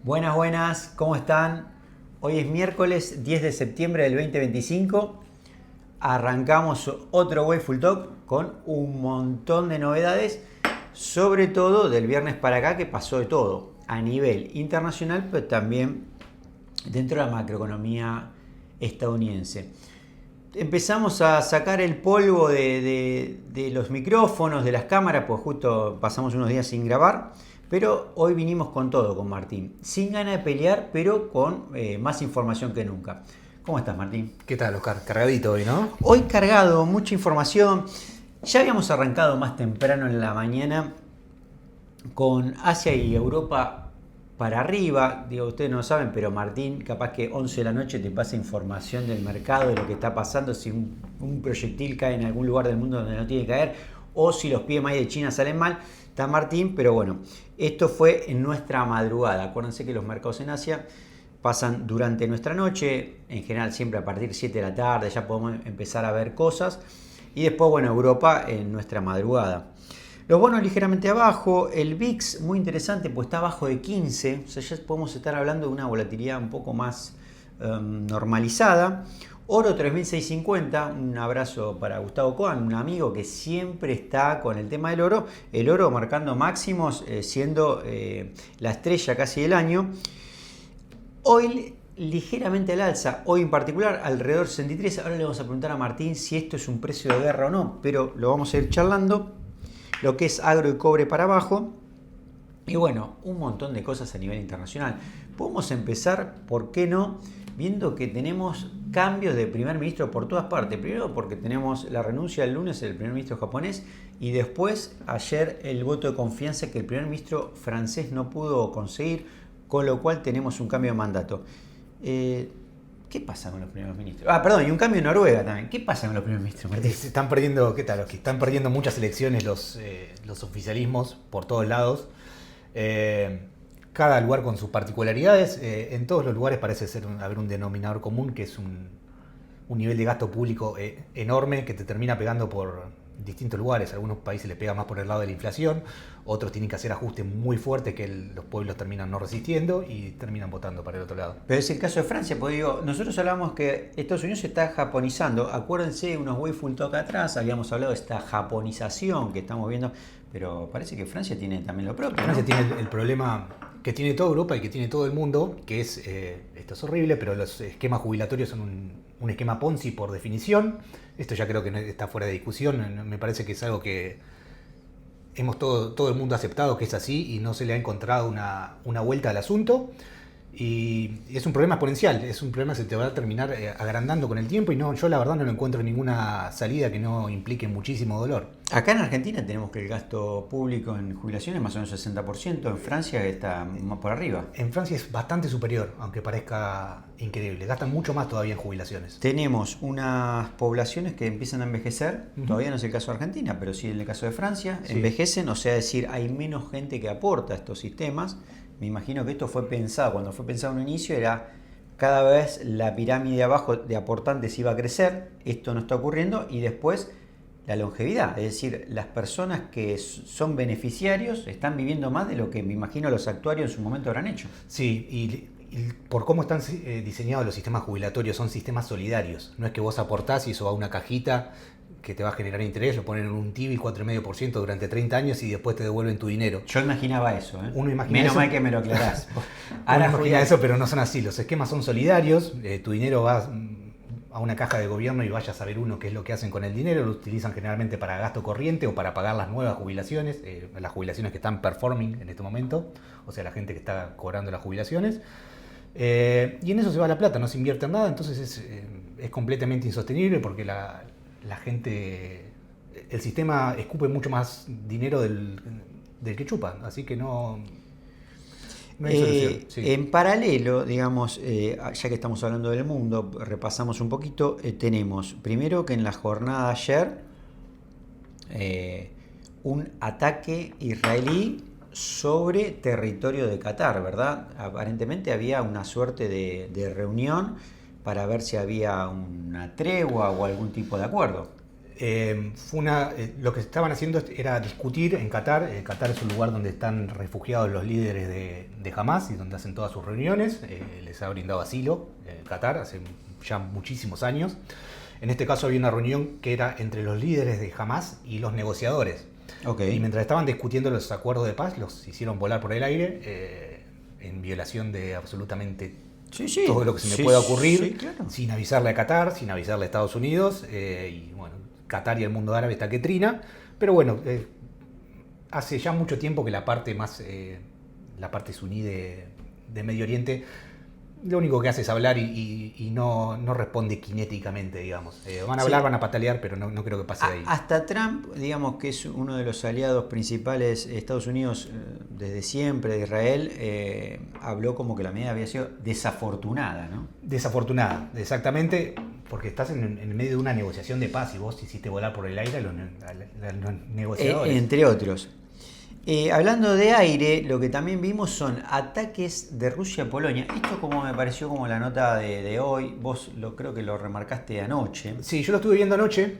Buenas, buenas, ¿cómo están? Hoy es miércoles 10 de septiembre del 2025. Arrancamos otro Wayful Talk con un montón de novedades, sobre todo del viernes para acá que pasó de todo, a nivel internacional, pero también dentro de la macroeconomía estadounidense. Empezamos a sacar el polvo de los micrófonos, de las cámaras, pues justo pasamos unos días sin grabar. Pero hoy vinimos con todo con Martín. Sin ganas de pelear, pero con más información que nunca. ¿Cómo estás, Martín? ¿Qué tal, Oscar? Cargadito hoy, ¿no? Hoy cargado, mucha información. Ya habíamos arrancado más temprano en la mañana con Asia y Europa para arriba. Digo, ustedes no lo saben, pero Martín, capaz que 11 de la noche te pasa información del mercado, de lo que está pasando, si un proyectil cae en algún lugar del mundo donde no tiene que caer, o si los PMI de China salen mal. Está Martín, pero bueno, esto fue en nuestra madrugada. Acuérdense que los mercados en Asia pasan durante nuestra noche, en general siempre a partir de 7 de la tarde, ya podemos empezar a ver cosas. Y después, bueno, Europa en nuestra madrugada. Los bonos ligeramente abajo, el VIX muy interesante, pues está abajo de 15, o sea, ya podemos estar hablando de una volatilidad un poco más normalizada. Oro 3650, un abrazo para Gustavo Coan, un amigo que siempre está con el tema del oro. El oro marcando máximos, siendo la estrella casi del año. Hoy ligeramente al alza, hoy en particular alrededor de 63. Ahora le vamos a preguntar a Martín si esto es un precio de guerra o no, pero lo vamos a ir charlando. Lo que es agro y cobre para abajo. Y bueno, un montón de cosas a nivel internacional. Podemos empezar, ¿por qué no? Viendo que tenemos cambios de primer ministro por todas partes. Primero porque tenemos la renuncia el lunes del primer ministro japonés y después ayer el voto de confianza que el primer ministro francés no pudo conseguir, con lo cual tenemos un cambio de mandato. ¿Qué pasa con los primeros ministros? Perdón, y un cambio en Noruega también. ¿Qué pasa con los primeros ministros, Martín? Se están perdiendo, ¿qué tal? Están perdiendo muchas elecciones los oficialismos por todos lados. Cada lugar con sus particularidades. En todos los lugares parece haber un denominador común, que es un nivel de gasto público enorme que te termina pegando por distintos lugares. Algunos países les pega más por el lado de la inflación, otros tienen que hacer ajustes muy fuertes que los pueblos terminan no resistiendo y terminan votando para el otro lado. Pero es el caso de Francia, porque digo, nosotros hablamos que Estados Unidos se está japonizando. Acuérdense, unos Wayful Talk atrás habíamos hablado de esta japonización que estamos viendo, pero parece que Francia tiene también lo propio, ¿no? Francia tiene el problema que tiene toda Europa y que tiene todo el mundo, que es, esto es horrible, pero los esquemas jubilatorios son un esquema Ponzi por definición. Esto ya creo que no está fuera de discusión. Me parece que es algo que hemos todo el mundo aceptado que es así y no se le ha encontrado una vuelta al asunto. Y es un problema exponencial, es un problema que se te va a terminar agrandando con el tiempo y yo la verdad no encuentro ninguna salida que no implique muchísimo dolor. Acá en Argentina tenemos que el gasto público en jubilaciones es más o menos 60%, en Francia está más por arriba. En Francia es bastante superior, aunque parezca increíble, gastan mucho más todavía en jubilaciones. Tenemos unas poblaciones que empiezan a envejecer, todavía no es el caso de Argentina, pero sí en el caso de Francia, sí. Envejecen, o sea, decir, hay menos gente que aporta a estos sistemas. Me imagino que esto fue pensado, cuando fue pensado en un inicio era cada vez la pirámide de abajo de aportantes iba a crecer, esto no está ocurriendo, y después la longevidad, es decir, las personas que son beneficiarios están viviendo más de lo que me imagino los actuarios en su momento habrán hecho. Sí, y por cómo están diseñados los sistemas jubilatorios, son sistemas solidarios, no es que vos aportás y eso va a una cajita que te va a generar interés, lo ponen en un TIBI 4,5% durante 30 años y después te devuelven tu dinero. Yo imaginaba eso, ¿eh? Uno imagina Menos eso, mal que me lo aclarás. Ahora imagina eso, pero no son así. Los esquemas son solidarios, tu dinero va a una caja de gobierno y vaya a saber uno qué es lo que hacen con el dinero. Lo utilizan generalmente para gasto corriente o para pagar las nuevas jubilaciones, las jubilaciones que están performing en este momento, o sea, la gente que está cobrando las jubilaciones. Y en eso se va la plata, no se invierte en nada, entonces es completamente insostenible porque la gente, el sistema escupe mucho más dinero del que chupa, así que no hay solución. Sí. En paralelo, digamos, ya que estamos hablando del mundo, repasamos un poquito, tenemos primero que en la jornada de ayer un ataque israelí sobre territorio de Qatar, ¿verdad? Aparentemente había una suerte de reunión para ver si había una tregua o algún tipo de acuerdo. Lo que estaban haciendo era discutir en Qatar. Qatar es un lugar donde están refugiados los líderes de Hamas y donde hacen todas sus reuniones. Les ha brindado asilo Qatar hace ya muchísimos años. En este caso había una reunión que era entre los líderes de Hamas y los negociadores. Okay. Y mientras estaban discutiendo los acuerdos de paz, los hicieron volar por el aire en violación de absolutamente todo lo que se me pueda ocurrir, claro. sin avisarle a Qatar, sin avisarle a Estados Unidos. Y bueno, Qatar y el mundo árabe está que trina. Pero bueno, hace ya mucho tiempo que la parte suní de Medio Oriente lo único que hace es hablar y no responde cinéticamente, digamos. Van a hablar, van a patalear, pero no creo que pase de ahí. Hasta Trump, digamos que es uno de los aliados principales de Estados Unidos desde siempre, de Israel, habló como que la medida había sido desafortunada, ¿no? Desafortunada, exactamente, porque estás en el medio de una negociación de paz y vos hiciste volar por el aire a los negociadores. Entre otros. Hablando de aire, lo que también vimos son ataques de Rusia a Polonia. Esto como me pareció como la nota de hoy, vos creo que lo remarcaste anoche. Sí, yo lo estuve viendo anoche,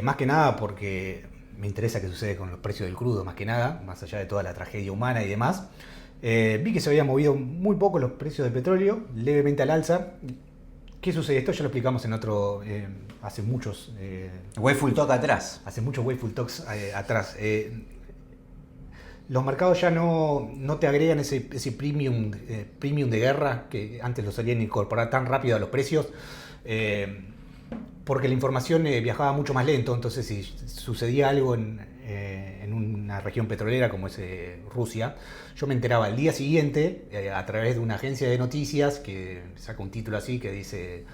más que nada porque me interesa qué sucede con los precios del crudo, más que nada, más allá de toda la tragedia humana y demás. Vi que se habían movido muy poco los precios del petróleo, levemente al alza. ¿Qué sucede? Esto ya lo explicamos en otro, hace muchos... Wayful Talk atrás. Hace muchos Wayful Talks atrás. Los mercados ya no te agregan ese premium de guerra que antes lo solían incorporar tan rápido a los precios, porque la información viajaba mucho más lento. Entonces, si sucedía algo en una región petrolera como es Rusia, yo me enteraba al día siguiente a través de una agencia de noticias que saca un título así que dice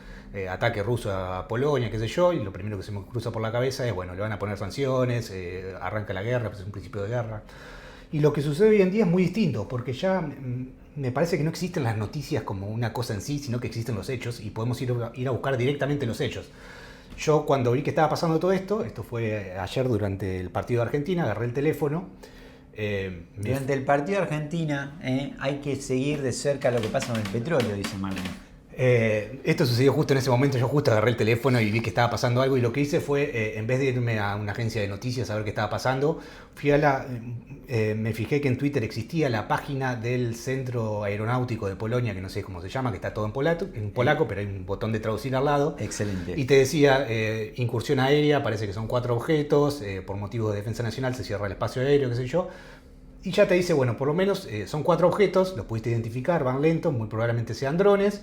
ataque ruso a Polonia, qué sé yo, y lo primero que se me cruza por la cabeza es, bueno, le van a poner sanciones, arranca la guerra, pues es un principio de guerra. Y lo que sucede hoy en día es muy distinto, porque ya me parece que no existen las noticias como una cosa en sí, sino que existen los hechos y podemos ir a buscar directamente los hechos. Yo cuando vi que estaba pasando todo esto fue ayer durante el partido de Argentina, agarré el teléfono. Durante el partido de Argentina hay que seguir de cerca lo que pasa con el petróleo, dice Marlene. Esto sucedió justo en ese momento, yo justo agarré el teléfono y vi que estaba pasando algo y lo que hice fue, en vez de irme a una agencia de noticias a ver qué estaba pasando, me fijé que en Twitter existía la página del Centro Aeronáutico de Polonia, que no sé cómo se llama, que está todo en polaco, pero hay un botón de traducir al lado. Excelente. Y te decía, incursión aérea, parece que son 4 objetos, por motivos de defensa nacional se cierra el espacio aéreo, qué sé yo. Y ya te dice, bueno, por lo menos son 4 objetos, los pudiste identificar, van lentos, muy probablemente sean drones.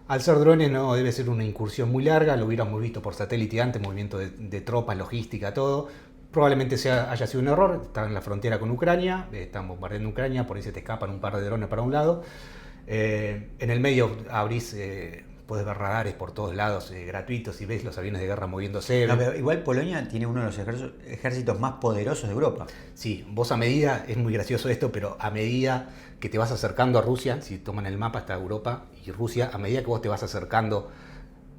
Al ser drones no debe ser una incursión muy larga, lo hubiéramos visto por satélite antes, movimiento de tropas, logística, todo. Probablemente haya sido un error, están en la frontera con Ucrania, están bombardeando Ucrania, por ahí se te escapan un par de drones para un lado. En el medio abrís, puedes ver radares por todos lados gratuitos y ves los aviones de guerra moviéndose. No, pero igual Polonia tiene uno de los ejércitos más poderosos de Europa. Sí, vos a medida, es muy gracioso esto, pero a medida que te vas acercando a Rusia, si toman el mapa está Europa y Rusia, a medida que vos te vas acercando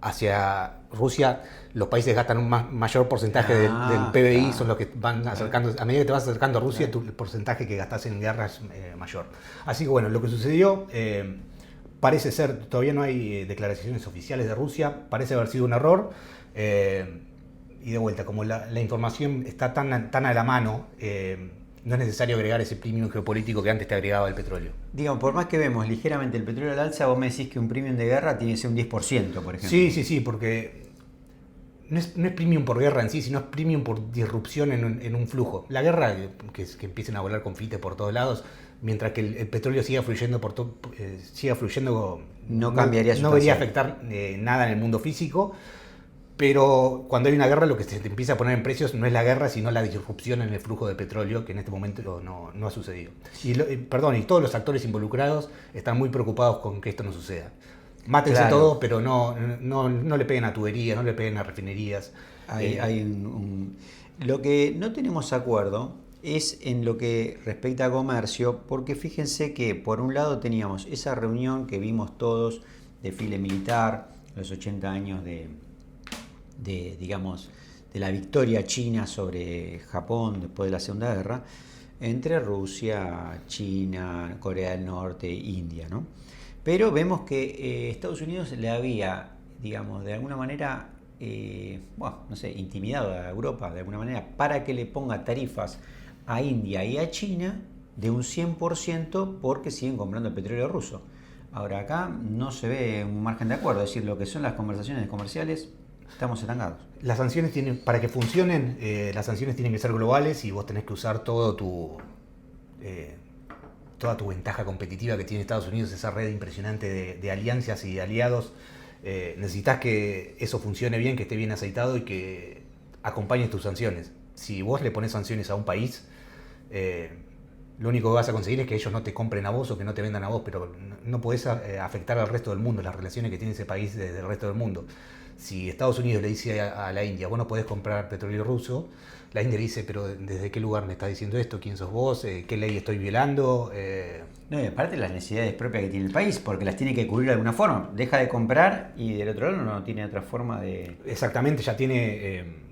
hacia Rusia, los países gastan un mayor porcentaje del PBI, claro. Son los que van acercando, a medida que te vas acercando a Rusia, el porcentaje que gastás en guerra es mayor. Así que bueno, lo que sucedió, parece ser, todavía no hay declaraciones oficiales de Rusia, parece haber sido un error, y de vuelta, como la información está tan a la mano, no es necesario agregar ese premium geopolítico que antes te agregaba el petróleo. Digamos, por más que vemos ligeramente el petróleo al alza, vos me decís que un premium de guerra tiene que ser un 10%, por ejemplo. Sí, porque no es premium por guerra en sí, sino es premium por disrupción en un flujo. La guerra, que empiecen a volar confites por todos lados, mientras que el petróleo siga fluyendo, no cambiaría no debería afectar nada en el mundo físico. Pero cuando hay una guerra, lo que se te empieza a poner en precios no es la guerra, sino la disrupción en el flujo de petróleo, que en este momento no ha sucedido. Y todos los actores involucrados están muy preocupados con que esto no suceda. Mátense todo, pero no le peguen a tuberías, no le peguen a refinerías. Lo que no tenemos acuerdo es en lo que respecta a comercio, porque fíjense que por un lado teníamos esa reunión que vimos todos, desfile militar, los 80 años de la victoria china sobre Japón después de la Segunda Guerra, entre Rusia, China, Corea del Norte, India, ¿no? Pero vemos que Estados Unidos le había, digamos, de alguna manera bueno, no sé, intimidado a Europa de alguna manera para que le ponga tarifas a India y a China de un 100% porque siguen comprando el petróleo ruso. Ahora acá no se ve un margen de acuerdo, es decir, lo que son las conversaciones comerciales, estamos estancados. Las sanciones tienen, para que funcionen, las sanciones tienen que ser globales y vos tenés que usar toda tu ventaja competitiva que tiene Estados Unidos, esa red impresionante de alianzas y de aliados. Necesitas que eso funcione bien, que esté bien aceitado y que acompañes tus sanciones. Si vos le pones sanciones a un país, lo único que vas a conseguir es que ellos no te compren a vos o que no te vendan a vos, pero no podés afectar al resto del mundo, las relaciones que tiene ese país desde el resto del mundo. Si Estados Unidos le dice a la India, vos no podés comprar petróleo ruso, la India le dice, pero ¿desde qué lugar me estás diciendo esto? ¿Quién sos vos? ¿Qué ley estoy violando? No, y aparte las necesidades propias que tiene el país, porque las tiene que cubrir de alguna forma. Deja de comprar y del otro lado no tiene otra forma de... Exactamente, ya tiene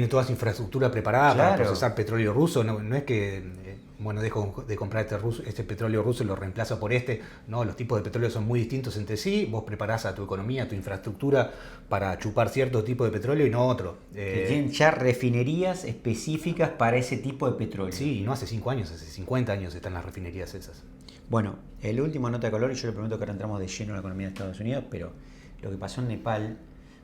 toda su infraestructura preparada para procesar petróleo ruso. No es que, dejo de comprar este petróleo ruso y lo reemplazo por este. No, los tipos de petróleo son muy distintos entre sí. Vos preparás a tu economía, a tu infraestructura para chupar cierto tipo de petróleo y no otro. Que tienen ya refinerías específicas para ese tipo de petróleo. Sí, y no hace 5 años, hace 50 años están las refinerías esas. Bueno, el último nota de color, y yo le prometo que ahora entramos de lleno en la economía de Estados Unidos, pero lo que pasó en Nepal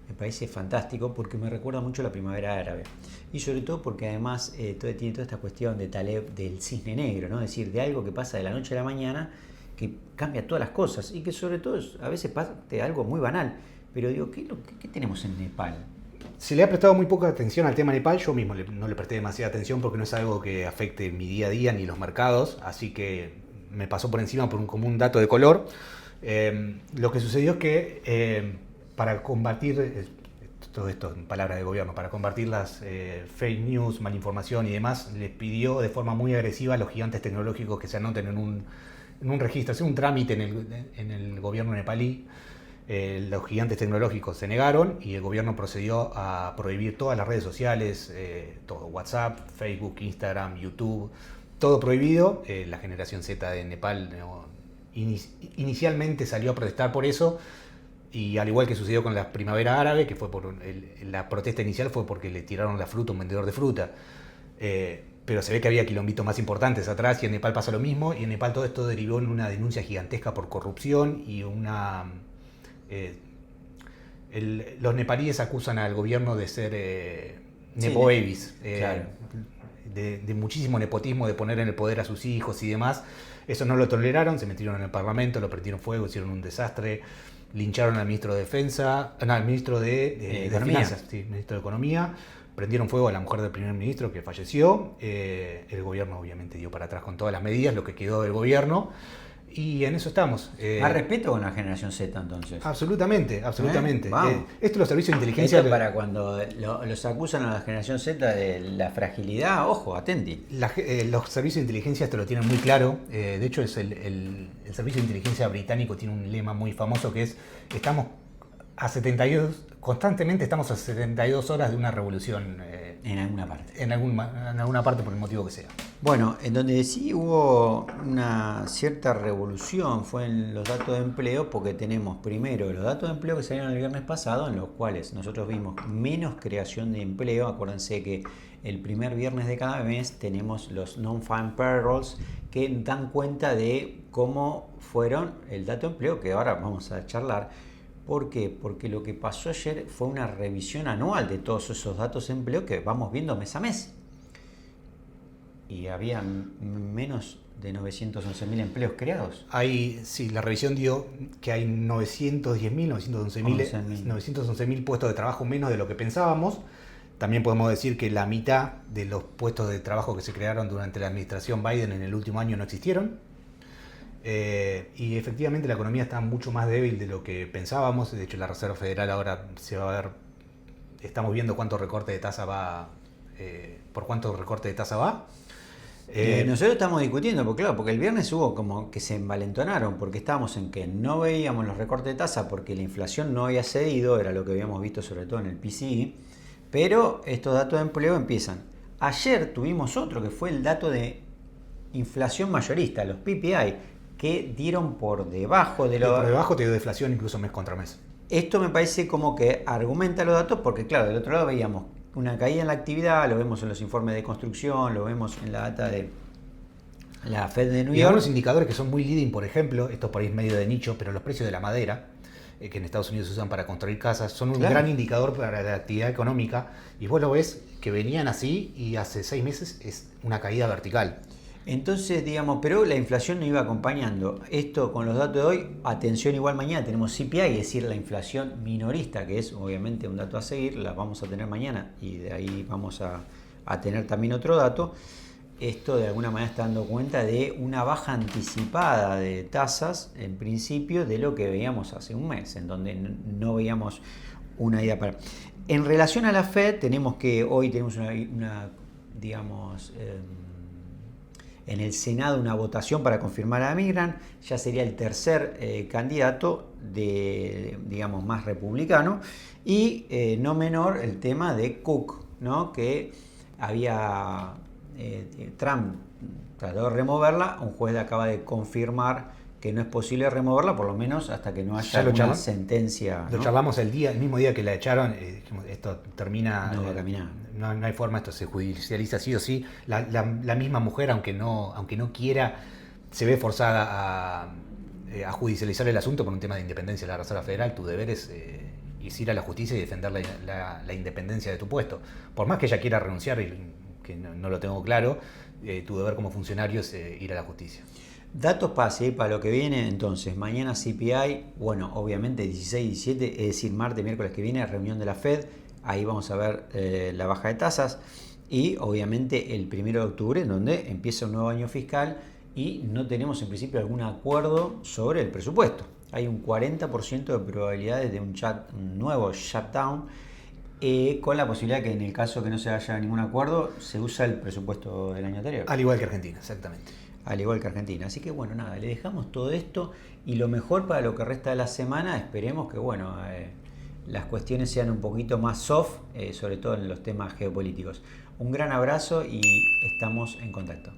me parece fantástico porque me recuerda mucho a la primavera árabe. Y sobre todo porque además tiene toda esta cuestión de Taleb del cisne negro, ¿no? Es decir, de algo que pasa de la noche a la mañana que cambia todas las cosas y que sobre todo a veces pasa de algo muy banal. Pero digo, ¿qué tenemos en Nepal? Se le ha prestado muy poca atención al tema Nepal. Yo mismo no le presté demasiada atención porque no es algo que afecte mi día a día ni los mercados. Así que me pasó por encima como un dato de color. Lo que sucedió es que para combatir, todo esto en palabras de gobierno, para combatir las fake news, malinformación y demás, les pidió de forma muy agresiva a los gigantes tecnológicos que se anoten en un registro, hacer un trámite en el gobierno nepalí. Los gigantes tecnológicos se negaron y el gobierno procedió a prohibir todas las redes sociales, todo, WhatsApp, Facebook, Instagram, YouTube, todo prohibido. La generación Z de Nepal inicialmente salió a protestar por eso. Y al igual que sucedió con la primavera árabe, que fue por la protesta inicial fue porque le tiraron la fruta a un vendedor de fruta. Pero se ve que había quilombitos más importantes atrás y en Nepal pasa lo mismo. Y en Nepal todo esto derivó en una denuncia gigantesca por corrupción y los nepalíes acusan al gobierno de ser nepo babies, claro. de muchísimo nepotismo, de poner en el poder a sus hijos y demás. Eso no lo toleraron, se metieron en el parlamento, lo prendieron fuego, hicieron un desastre. Lincharon al ministro de Defensa, al ministro de Finanzas, sí, ministro de Economía, prendieron fuego a la mujer del primer ministro que falleció, el gobierno obviamente dio para atrás con todas las medidas, lo que quedó del gobierno, y en eso estamos. ¿Más respeto con la generación Z entonces? Absolutamente. Esto los servicios de inteligencia... Esto para cuando los acusan a la generación Z de la fragilidad, ojo, atenti. Los servicios de inteligencia esto lo tienen muy claro. De hecho, es el servicio de inteligencia británico tiene un lema muy famoso que es: constantemente estamos a 72 horas de una revolución. En alguna parte. En alguna parte por el motivo que sea. Bueno, en donde sí hubo una cierta revolución fue en los datos de empleo, porque tenemos primero los datos de empleo que salieron el viernes pasado, en los cuales nosotros vimos menos creación de empleo. Acuérdense que el primer viernes de cada mes tenemos los non-farm payrolls que dan cuenta de cómo fueron el dato de empleo, que ahora vamos a charlar. ¿Por qué? Porque lo que pasó ayer fue una revisión anual de todos esos datos de empleo que vamos viendo mes a mes. Y había menos de 911.000 empleos creados. Sí, la revisión dio que hay 911.000 puestos de trabajo menos de lo que pensábamos. También podemos decir que la mitad de los puestos de trabajo que se crearon durante la administración Biden en el último año no existieron. Y efectivamente la economía está mucho más débil de lo que pensábamos. De hecho, la Reserva Federal ahora se va a ver, estamos viendo cuánto recorte de tasa va, por cuánto recorte de tasa va. Nosotros estamos discutiendo, porque el viernes hubo como que se envalentonaron, porque estábamos en que no veíamos los recortes de tasa porque la inflación no había cedido, era lo que habíamos visto sobre todo en el PCE, pero estos datos de empleo empiezan. Ayer tuvimos otro que fue el dato de inflación mayorista, los PPI, que dieron por debajo de lo... Por debajo te dio deflación incluso mes contra mes. Esto me parece como que argumenta los datos porque, claro, del otro lado veíamos una caída en la actividad, lo vemos en los informes de construcción, lo vemos en la data de la Fed de New Y York. algunos indicadores que son muy leading, por ejemplo, esto por ahí es medio de nicho, pero los precios de la madera, que en Estados Unidos se usan para construir casas, son un Claro. gran indicador para la actividad económica. Y vos lo ves que venían así y hace 6 meses es una caída vertical. Entonces, digamos, pero la inflación no iba acompañando. Esto con los datos de hoy, atención, igual mañana tenemos CPI, es decir, la inflación minorista, que es obviamente un dato a seguir, la vamos a tener mañana y de ahí vamos a tener también otro dato. Esto de alguna manera está dando cuenta de una baja anticipada de tasas, en principio, de lo que veíamos hace un mes, en donde no veíamos una idea para... En relación a la Fed, tenemos que hoy tenemos una digamos... en el Senado una votación para confirmar a Milgram, ya sería el tercer candidato de, digamos, más republicano, y no menor el tema de Cook, ¿no? Que había Trump trató de removerla, un juez acaba de confirmar que no es posible removerla, por lo menos hasta que no haya una sentencia. Lo charlamos el mismo día que la echaron, dijimos, esto termina... No va a caminar. No hay forma, esto se judicializa sí o sí. La misma mujer, aunque no quiera, se ve forzada a judicializar el asunto por un tema de independencia de la Reserva Federal. Tu deber es ir a la justicia y defender la independencia de tu puesto. Por más que ella quiera renunciar, que no lo tengo claro, tu deber como funcionario es ir a la justicia. Datos para seguir para lo que viene, entonces, mañana CPI, bueno, obviamente 16 y 17, es decir, martes, miércoles que viene, reunión de la Fed, ahí vamos a ver la baja de tasas, y obviamente el 1 de octubre, donde empieza un nuevo año fiscal y no tenemos en principio algún acuerdo sobre el presupuesto. Hay un 40% de probabilidades de un nuevo shutdown, con la posibilidad que en el caso que no se haya ningún acuerdo, se usa el presupuesto del año anterior. Al igual que Argentina, exactamente. Al igual que Argentina. Así que bueno, nada, le dejamos todo esto y lo mejor para lo que resta de la semana, esperemos que bueno, las cuestiones sean un poquito más soft, sobre todo en los temas geopolíticos. Un gran abrazo y estamos en contacto.